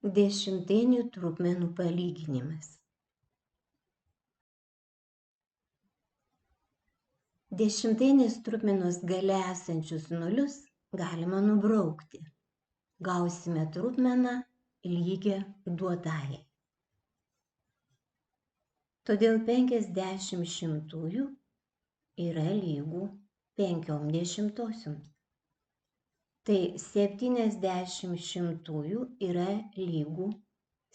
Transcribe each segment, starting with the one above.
Dešimtainių trupmenų palyginimas. Dešimtainės trupmenos gale esančius nulius galima nubraukti. Gausime trupmeną lygią duotajai. Todėl 50 šimtųjų yra lygų 5 dešimtosioms. Tai 70 šimtųjų yra lygų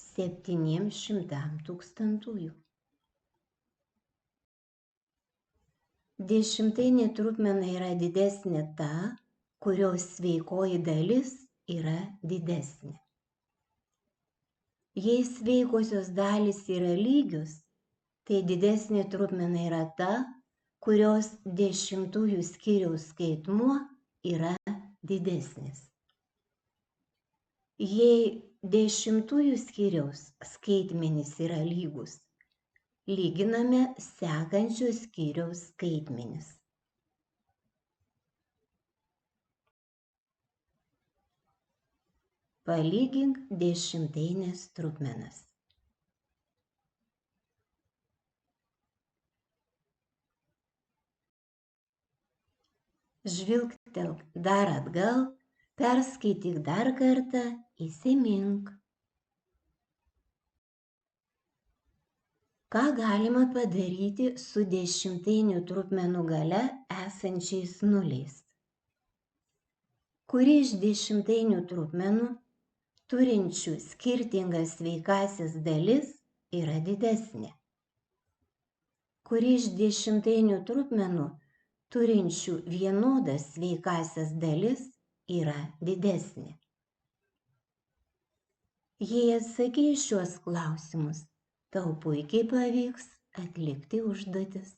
700 tūkstantųjų. Dešimtainė trupmena yra didesnė ta, kurios sveikoji dalis yra didesnė. Jei sveikosios dalys yra lygios, tai didesnė trupmena yra ta, kurios dešimtųjų skyriaus skaitmuo yra didesnis. Jei dešimtųjų skyriaus skaitmenys yra lygus, lyginame sekančio skyriaus skaitmenis. Palygink dešimtainės trupmenas. Žvilgtelk dar atgal, perskaityk dar kartą, įsimink. Ką galima padaryti su dešimtainių trupmenų gale esančiais nuliais? Kuri iš dešimtainių trupmenų, turinčių skirtingas sveikąsias dalis, yra didesnė? Kuri iš dešimtainių trupmenų, turinčių vienodas sveikąsias dalis, yra didesnė? Jei atsakei šiuos klausimus, tau puikiai pavyks atlikti užduotis.